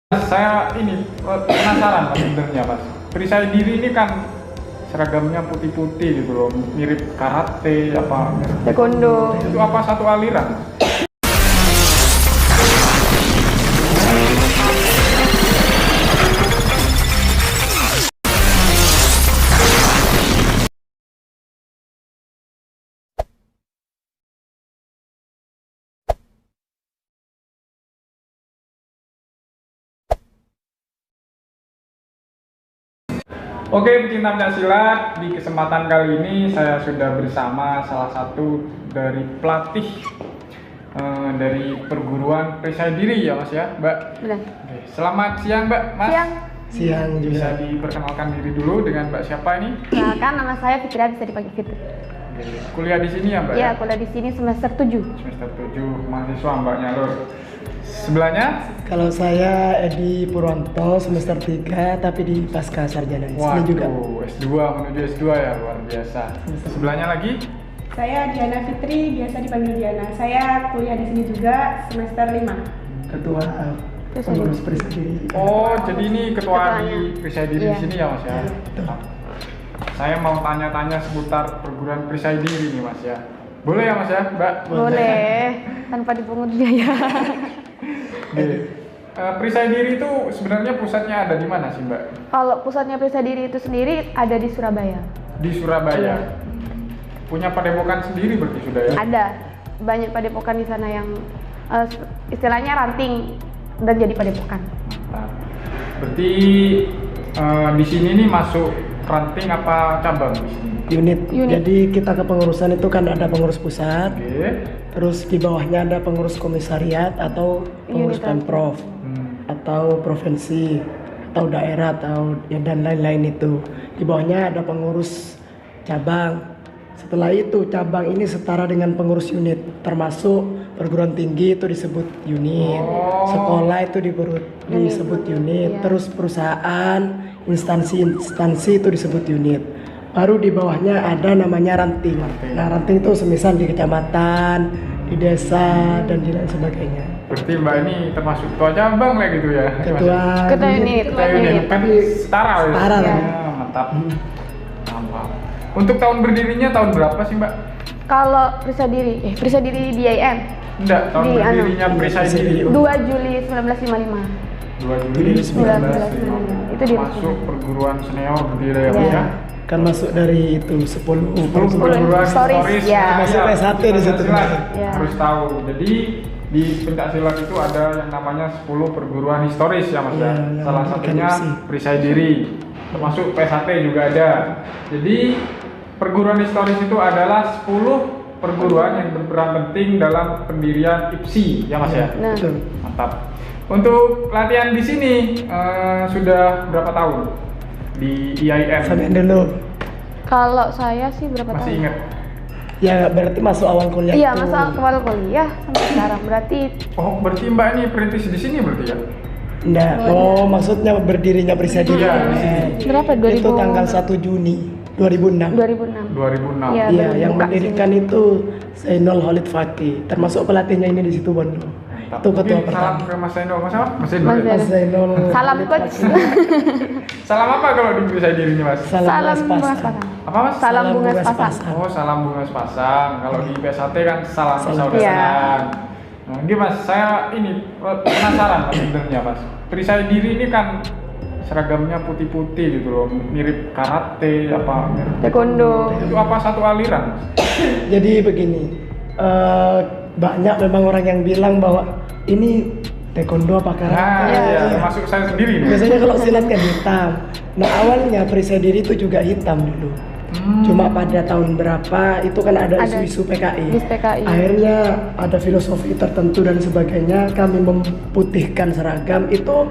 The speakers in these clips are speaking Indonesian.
Saya ini penasaran mas sebenarnya mas. Perisai diri ini kan seragamnya putih-putih gitu loh, mirip karate apa mirip taekwondo. itu apa satu aliran? Oke, pecinta pencaksilat, di kesempatan kali ini saya sudah bersama salah satu dari pelatih dari perguruan perisai diri ya mas ya, Mbak. Benar. Oke, selamat siang Mbak, Mas. Siang. Siang Bisa juga. diperkenalkan diri dulu dengan Mbak siapa ini? Kan nama saya Fitria, bisa dipanggil Fitri. Oke, kuliah di sini ya Mbak? Iya, kuliah di sini semester 7. Semester 7 mahasiswa Mbaknya Lur. Sebelahnya? Kalau saya Edi Purwanto semester 3 tapi di pasca sarjana di sini juga. Waduh, S2 menuju S2 ya, luar biasa. Sebelahnya lagi? Saya Diana Fitri, biasa dipanggil Diana. Saya kuliah di sini juga semester 5. Ketua pengurus perisai diri. Oh, jadi ini ketua Ketuanya. di perisai diri Iya. di sini ya mas ya? Betul. Saya mau tanya-tanya seputar perguruan perisai diri nih mas ya. Boleh ya mas ya, Mbak? Boleh, tanpa dipungut biaya. Oke. Perisai diri itu sebenarnya pusatnya ada di mana sih Mbak? Kalau pusatnya perisai diri itu sendiri ada di Surabaya. Di Surabaya. Iya. Punya padepokan sendiri berarti sudah ya? Ada banyak padepokan di sana yang istilahnya ranting dan jadi padepokan. Nah, berarti di sini nih masuk ranting apa cabang di sini? Unit. Unit. Jadi kita kepengurusan itu kan ada pengurus pusat, Oke. terus di bawahnya ada pengurus komisariat atau pengurus Unit. pemprov atau provinsi atau daerah atau ya dan lain-lain itu. Di bawahnya ada pengurus cabang. Setelah itu cabang ini setara dengan pengurus unit, termasuk perguruan tinggi itu disebut unit, Oh. sekolah itu disebut unit, Iya. terus perusahaan, instansi-instansi itu disebut unit. Baru di bawahnya ada namanya ranting. Nah ranting itu semisal di kecamatan, di desa dan di lain sebagainya. Berarti Mbak ini termasuk ketua cabang lah gitu ya? Ketua Ketua unit. Ketua unit kan setara ya? Setara Ya, lah. mantap. Mantap. Untuk tahun berdirinya tahun berapa sih Mbak? Kalau perisai diri di IAIN Enggak, tahun Di berdirinya perisai diri. 2 Juli 1955. 2 Juli 1955. Itu dia. Masuk perguruan senior berdiri ya Mas Iya. ya? kan masuk dari itu 10 Perguruan historis, ya. Masuk S1 di situ. Pencaksilat Ya. harus tahu. Jadi di pencaksilat itu ada yang namanya 10 perguruan historis ya Mas ya. Iya, yang Salah satunya akademisi. perisai diri. Termasuk P1 juga ada. Jadi perguruan historis itu adalah 10 perguruan yang berperan penting dalam pendirian IPSI ya Mas ya. Nah, Betul. Mantap. Untuk latihan di sini sudah berapa tahun di IAIN? Sampai dulu. kalau saya sih berapa Masih tahun? ingat? Ya berarti masuk awal kuliah. Iya, itu. masa awal kuliah sampai sekarang berarti Oh, berarti Mbak ini perintis di sini berarti ya? Enggak. Oh, maksudnya berdirinya perisai diri. Iya, berapa? 2000? Itu tanggal 1 Juni 2006. 2006. 2006. Iya. Iya, baru yang buka mendirikan itu Zainul Khalid Fakih, termasuk pelatihnya ini di situ Bondo. Mantap. Itu ketua Mungkin salam pertama. ke Mas Zainul. Mas apa? Mas Zainul. Mas ya? Mas Zainul. Salam Khalid coach. Fakih. Salam apa kalau di perisai diri ini Mas? Salam bunga Pasang. sepasang. Apa Mas? Salam bunga sepasang. sepasang. Oh, salam bunga sepasang. Kalau di PS1 kan salam Salam. persaudaraan. Nah, ini Mas, saya ini penasaran Mas sebenarnya Mas. Perisai diri ini kan seragamnya putih-putih gitu loh, mirip karate apa mirip Taekwondo. Itu apa satu aliran Mas? Jadi begini, banyak memang orang yang bilang bahwa ini taekwondo apa karate. Nah, Iya, iya, iya. termasuk saya sendiri nih. Biasanya kalau silat kan hitam. Nah awalnya perisai diri itu juga hitam dulu. Cuma pada tahun berapa itu kan ada Ada isu-isu PKI. di PKI. Akhirnya ada filosofi tertentu dan sebagainya. Kami memutihkan seragam itu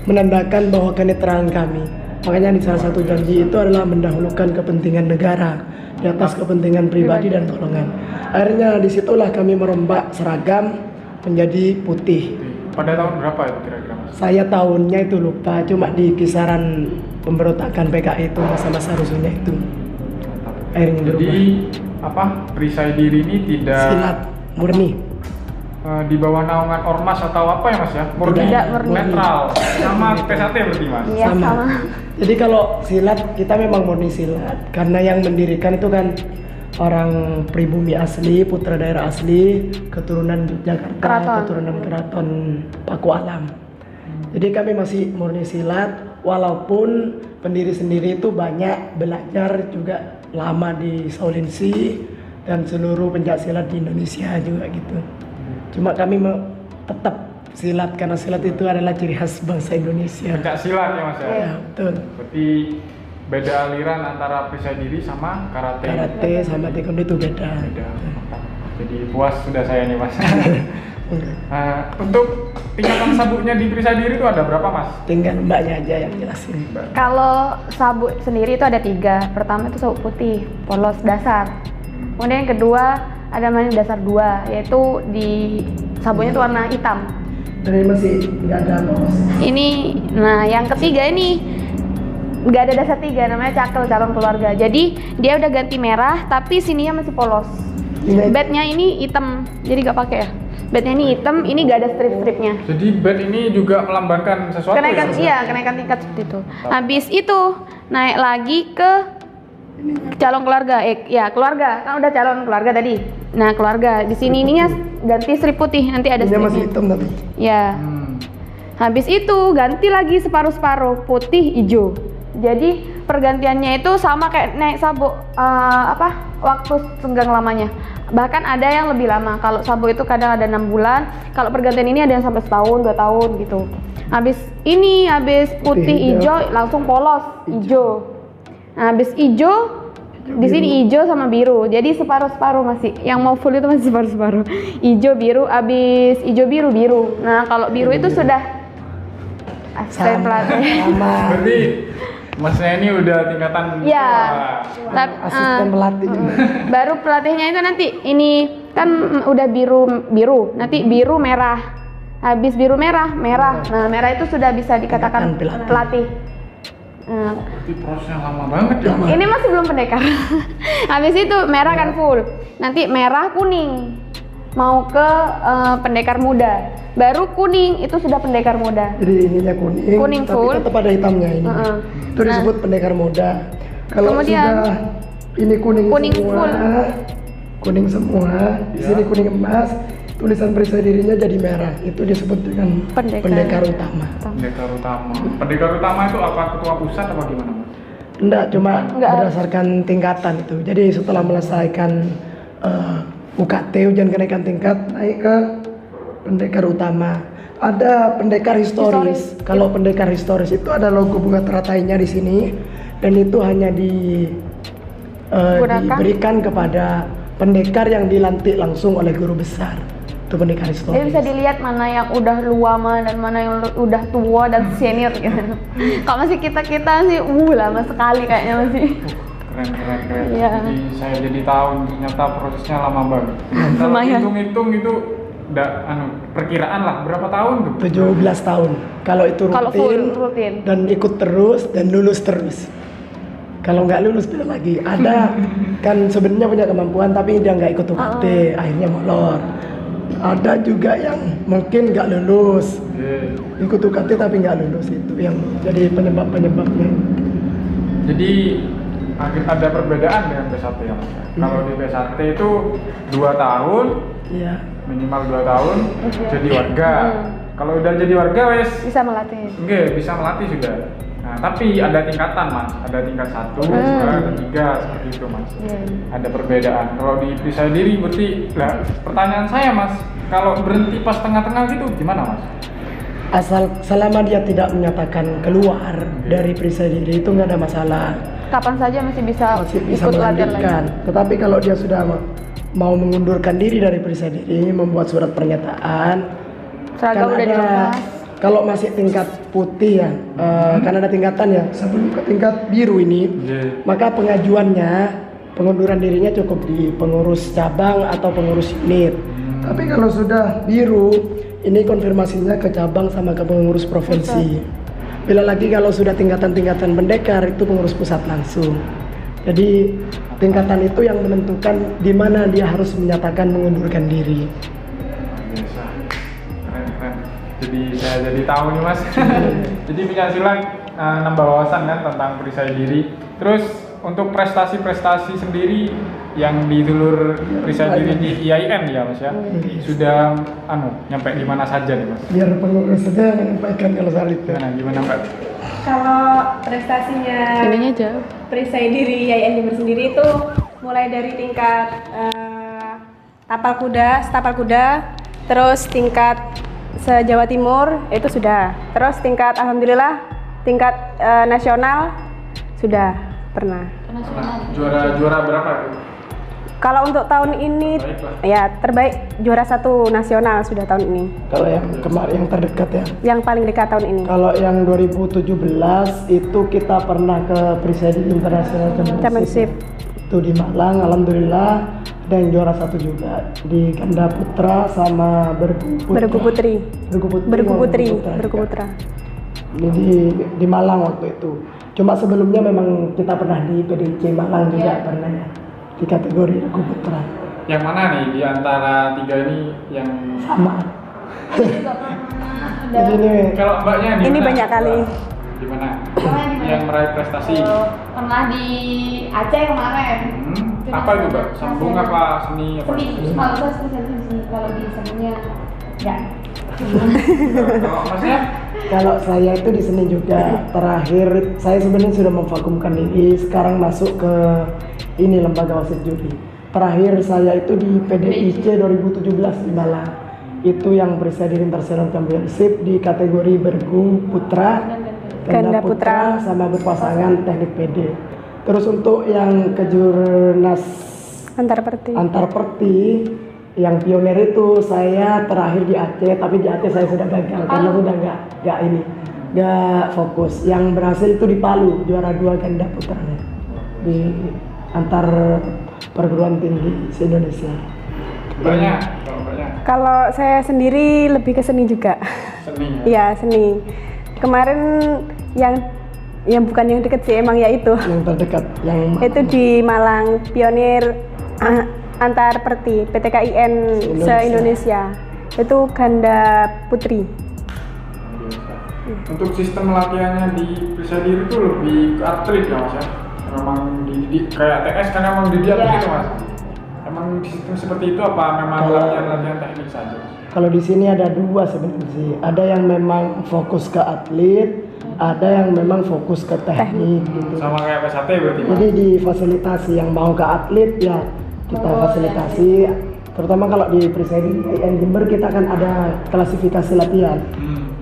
menandakan bahwa kenetralan kami. Makanya di salah satu janji itu adalah mendahulukan kepentingan negara di atas kepentingan pribadi dan golongan. Akhirnya disitulah kami merombak seragam menjadi putih. Pada tahun berapa itu kira-kira Mas? Saya tahunnya itu lupa, cuma di kisaran pemberontakan PKI itu masa-masa rusuhnya itu. Akhirnya Jadi berubah. apa perisai diri ini tidak Silat murni. di bawah naungan ormas atau apa ya mas ya? Murni, Tidak, murni. netral, sama PSAT berarti mas? Iya sama. Jadi kalau silat kita memang murni silat karena yang mendirikan itu kan orang pribumi asli, putra daerah asli, keturunan Yogyakarta, Keraton. keturunan keraton Paku Alam. Jadi kami masih murni silat, walaupun pendiri sendiri itu banyak belajar juga lama di Shaolin Sea dan seluruh pencak silat di Indonesia juga gitu. Cuma kami tetap silat karena silat itu adalah ciri khas bangsa Indonesia. Pencak silat ya mas ya? Ya, betul. Berarti beda aliran antara perisai diri sama karate. Karate sama taekwondo itu beda. Beda. Mantap. Jadi puas sudah saya nih mas. Untuk tingkatan sabuknya di perisai diri itu ada berapa mas? Tinggal mbaknya aja yang jelasin. Kalau sabuk sendiri itu ada 3. Pertama itu sabuk putih, polos dasar. Kemudian yang kedua ada namanya dasar 2, yaitu di sabuknya itu warna hitam. Dari masih nggak ada polos. Ini, nah yang ketiga ini nggak ada dasar 3, namanya cakel calon keluarga. Jadi dia udah ganti merah, tapi sininya masih polos. Ini- Badnya ini hitam, jadi nggak pakai ya. Badnya ini hitam, ini nggak ada strip-stripnya. Jadi band ini juga melambangkan sesuatu Kenaikan, ya? iya, kenaikan tingkat seperti itu. Habis itu naik lagi ke calon keluarga, ya keluarga, kan udah calon keluarga tadi. Nah keluarga di sini ininya ganti strip putih, nanti ada Ini masih stripnya. hitam tapi. Ya. Hmm. Habis itu ganti lagi separuh-separuh putih hijau. Jadi pergantiannya itu sama kayak naik sabuk waktu senggang lamanya. Bahkan ada yang lebih lama. Kalau sabuk itu kadang ada 6 bulan. Kalau pergantian ini ada yang sampai setahun, 2 tahun gitu. Habis putih Putih hijau langsung polos hijau. Nah, habis hijau di sini hijau sama biru. Jadi separuh-separuh masih. Yang mau full itu masih separuh-separuh. Hijau biru, habis hijau biru biru. Nah, kalau biru itu sudah asisten pelatih. Sama. Berarti masnya ini udah tingkatan Iya. Wah. Asisten pelatih juga. Baru pelatihnya itu nanti ini kan udah biru, nanti biru merah. Habis biru merah. Nah, merah itu sudah bisa dikatakan Tingkatan pelatih. Nah, Berarti prosesnya lama banget ya mas? ini masih belum pendekar. Habis itu merah kan full. Nanti merah kuning. Mau ke pendekar muda. Baru kuning itu sudah pendekar muda. Jadi ininya kuning, Kuning tapi full. tetap ada hitamnya ini. Heeh. Itu disebut pendekar muda. Kalau Kemudian, sudah ini kuning semua, full. kuning semua, di sini kuning emas, tulisan perisai dirinya jadi merah. Itu disebut dengan pendekar utama. Pendekar utama. Pendekar utama itu apa, ketua pusat apa gimana mas? Enggak, cuma Enggak. berdasarkan tingkatan itu. Jadi setelah menyelesaikan UKT, ujian kenaikan tingkat, naik ke pendekar utama. Ada pendekar historis. Kalau pendekar historis itu ada logo bunga teratainya di sini, dan itu hanya Gunakan. diberikan kepada pendekar yang dilantik langsung oleh guru besar. Itu pendekar Jadi historis. bisa dilihat mana yang udah lama dan mana yang udah tua dan senior gitu. Kalau masih kita sih, lama sekali kayaknya masih. Keren. Iya. Jadi saya jadi tahu ternyata prosesnya lama banget. Kalau Lumayan. hitung-hitung itu perkiraan lah berapa tahun tuh? 17 tahun. Kalau itu Kalau full rutin. dan ikut terus dan lulus terus. Kalau nggak lulus beda lagi. Ada kan sebenarnya punya kemampuan tapi dia nggak ikut UKT, akhirnya molor. Ada juga yang mungkin nggak lulus, ikut UKT tapi nggak lulus, itu yang jadi penyebabnya. Jadi ada perbedaan dengan P1 ya mas? Kalau di P1 itu 2 tahun, Iya. minimal 2 tahun jadi warga. Kalau udah jadi warga wes Bisa melatih. bisa melatih sudah. Nah, tapi ada tingkatan mas, ada tingkat 1, 2, 3 seperti itu mas. Ada perbedaan. Kalau di perisai diri berarti, lah pertanyaan saya mas, kalau berhenti pas tengah-tengah gitu gimana mas? Asal selama dia tidak menyatakan keluar dari perisai diri itu nggak ada masalah, Kapan saja masih bisa masih bisa ikut latihan melanjutkan. lagi. Tetapi kalau dia sudah mau mengundurkan diri dari perisai diri, membuat surat pernyataan, Seragam kan udah ada, dilepas. kalau masih tingkat putih ya, kan ada tingkatan ya. Sebelum ke tingkat biru ini, maka pengajuannya pengunduran dirinya cukup di pengurus cabang atau pengurus unit. Tapi kalau sudah biru, ini konfirmasinya ke cabang sama ke pengurus provinsi. Bila lagi kalau sudah tingkatan-tingkatan pendekar itu pengurus pusat langsung. Jadi tingkatan itu yang menentukan di mana dia harus menyatakan mengundurkan diri. jadi saya jadi tahu nih Mas. Jadi pencak silat nambah wawasan kan tentang perisai diri. Terus untuk prestasi-prestasi sendiri yang di dulur perisai diri di IAIN ya Mas ya, sudah nyampe di mana saja nih Mas? Biar pengurus saja yang menyampaikan kalau soal itu. Gimana Mbak? Kalau prestasinya Ininya jauh. perisai diri IAIN Jember sendiri itu mulai dari tingkat tapal kuda, terus tingkat se-Jawa Timur itu sudah. Terus tingkat alhamdulillah tingkat nasional sudah pernah. Juara berapa itu? Kalau untuk tahun ini Baiklah. ya terbaik juara 1 nasional sudah tahun ini. Kalau yang kemarin yang terdekat ya. Yang paling dekat tahun ini. Kalau yang 2017 itu kita pernah ke Presiden International Championship. Itu di Malang, alhamdulillah ada yang juara 1 juga di ganda putra sama bergu putri. Bergu putra. Ini di Malang waktu itu. Cuma sebelumnya memang kita pernah di PDC Malang juga pernah ya, di kategori bergu putra. Yang mana nih di antara tiga ini yang Sama. Jadi ini kalau Mbaknya di Ini mana? banyak kali. Di mana? Yang meraih prestasi. Pernah di Aceh kemarin. Apa itu Mbak? Sambung apa seni apa? Kalau saya spesialis di kalau di seninya ya. Kalau Masnya? kalau saya itu di sini juga terakhir saya sebenarnya sudah memvakumkan diri, sekarang masuk ke ini lembaga wasit juri. Terakhir saya itu di PDIC 2017 di Malang. Itu yang Presiden International Championship di kategori bergu putra, ganda putra sama berpasangan teknik PD. Terus untuk yang kejurnas Antar perti. yang pionir itu saya terakhir di Aceh, tapi di Aceh saya sudah gagal karena sudah nggak fokus. Yang berhasil itu di Palu, juara 2 ganda putranya di antar perguruan tinggi se-Indonesia. Mbaknya? Kalau saya sendiri lebih ke seni juga. Seni ya? Iya, seni. Kemarin yang bukan yang deket sih, emang ya itu. Yang terdekat, yang Itu di Malang, pionir antar perti PTKIN se-Indonesia. Itu ganda putri. Untuk sistem latihannya di perisai diri itu lebih ke atlet ya Mas ya? Memang dididik kayak TS kan emang dididik gitu Mas? Emang sistem seperti itu apa memang latihan-latihan teknik saja? kalau di sini ada dua sebenarnya sih. Ada yang memang fokus ke atlet, ada yang memang fokus ke teknik gitu. Sama kayak PSAT berarti Mas? Jadi difasilitasi yang mau ke atlet ya kita fasilitasi. Terutama kalau di Presiden IAIN Jember kita kan ada klasifikasi latihan.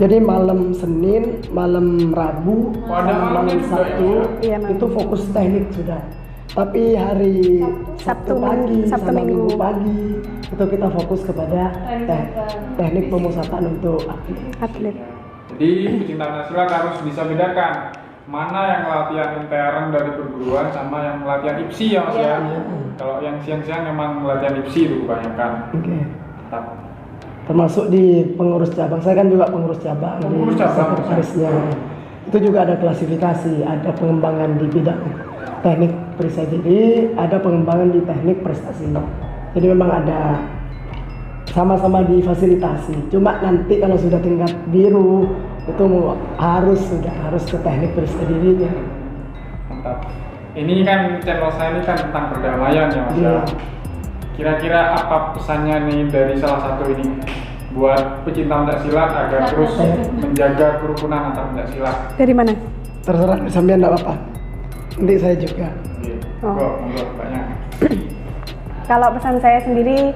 Jadi malam Senin, malam Rabu, ada malam malamnya juga Sabtu ya? Iya, malam. itu fokus teknik sudah. Tapi hari Sabtu pagi Sabtu sama Minggu. Minggu pagi itu kita fokus kepada teknik pemusatan untuk Atlet. Jadi pecinta pencaksilat harus bisa bedakan mana yang latihan intern dari perguruan sama yang latihan IPSI ya Mas ya. Kalau yang siang-siang memang latihan IPSI itu kebanyakan. Oke. Tetap. Termasuk di pengurus cabang. Saya kan juga pengurus cabang Pengurus di cabang. sekretarisnya. Itu juga ada klasifikasi, ada pengembangan di bidang teknik perisai diri, ada pengembangan di teknik prestasi. Jadi memang ada sama-sama difasilitasi. Cuma nanti kalau sudah tingkat biru itu harus ke teknik perisai dirinya. Mantap. Ini kan channel saya ini kan tentang perdamaian ya Mas ya. Iya. Kira-kira apa pesannya nih dari salah satu ini buat pecinta pencaksilat agar terus menjaga kerukunan antar pencaksilat? Dari mana? Terserah sampean enggak apa-apa. Nanti saya juga. Monggo banyak. Kalau pesan saya sendiri,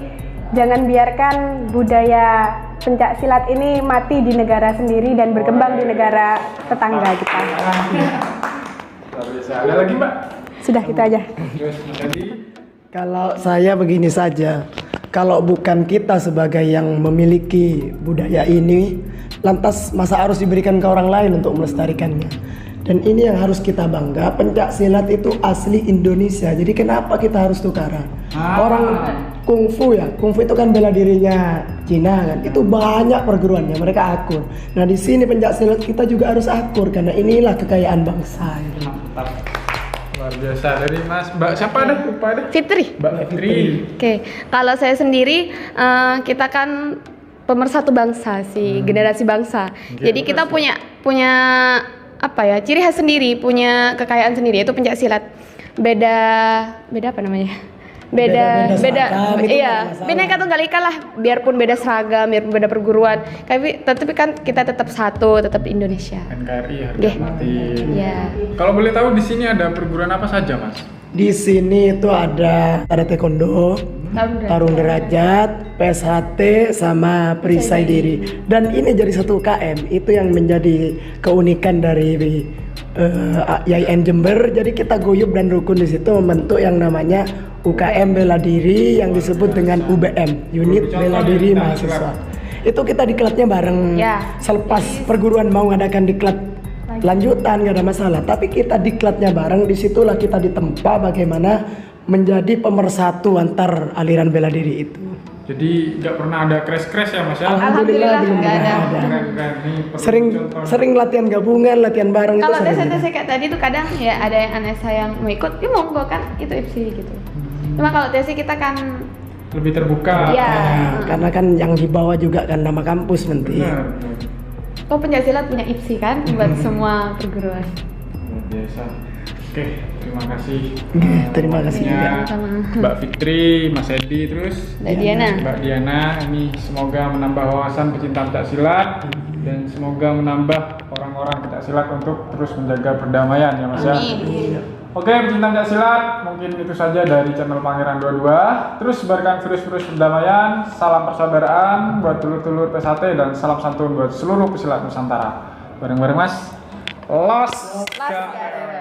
jangan biarkan budaya pencak silat ini mati di negara sendiri dan berkembang di negara tetangga kita. Luar biasa. Ada lagi Mbak? Sudah kita aja. Terus Mas Andi? Kalau saya begini saja, kalau bukan kita sebagai yang memiliki budaya ini, lantas masa harus diberikan ke orang lain untuk melestarikannya. Dan ini yang harus kita bangga, pencak silat itu asli Indonesia. Jadi kenapa kita harus tukaran? Orang kungfu ya, kungfu itu kan bela dirinya Cina kan. Itu banyak perguruannya, mereka akur. Nah di sini pencak silat kita juga harus akur karena inilah kekayaan bangsa. Mantap. Luar biasa. Dari Mas Mbak siapa ada? Lupa ada? Fitri. Mbak Fitri. Oke, kalau saya sendiri kita kan pemersatu bangsa sih, generasi bangsa. Jadi kita punya apa ya, ciri khas sendiri, punya kekayaan sendiri, itu pencak silat. Beda apa namanya? Beda seragam, itu iya, nggak masalah. Bhinneka Tunggal Ika lah, biarpun beda seragam, biarpun beda perguruan, tapi kan kita tetap satu, tetap Indonesia. NKRI harga Oke. mati. Iya. Kalau boleh tahu di sini ada perguruan apa saja, Mas? Di sini itu ada taekwondo, tarung derajat, PSHT, sama perisai diri. Dan ini jadi satu UKM, itu yang menjadi keunikan dari IAIN Jember. Jadi kita guyup dan rukun di situ membentuk yang namanya UKM Bela Diri yang disebut dengan UBM, Unit Bela Diri Mahasiswa. Itu kita diklatnya bareng. Ya. Selepas perguruan mau ngadakan diklat lanjutan nggak ada masalah, tapi kita diklatnya bareng, disitulah kita ditempa bagaimana menjadi pemersatu antar aliran bela diri itu. Jadi nggak pernah ada crash ya, Mas ya? Alhamdulillah, belum nggak pernah ada. ada. Keren. Ini perlu Sering contoh. sering latihan gabungan, latihan bareng itu Kalau sering. TC kayak tadi tuh kadang ya ada yang Anessa yang mau ikut, ya monggo kan, itu IPSI gitu. Cuma kalau TC kita kan Lebih terbuka. Iya. Nah, karena kan yang dibawa juga kan nama kampus nanti. Benar. pencaksilat punya IPSI kan buat semua perguruan. Luar biasa. Oke, terima kasih. Terima kasih Waktunya juga. Sama. Mbak Fitri, Mas Edi, terus Mbak Diana. Mbak Diana. Ini semoga menambah wawasan pecinta pencaksilat dan semoga menambah orang-orang pencaksilat untuk terus menjaga perdamaian ya Mas ya. Amin. Oke, pecinta pencaksilat, mungkin itu saja dari channel Pangeran 22. Terus sebarkan virus-virus perdamaian, salam persaudaraan buat dulur-dulur PSHT dan salam santun buat seluruh pesilat Nusantara. Bareng-bareng Mas. Los. Las.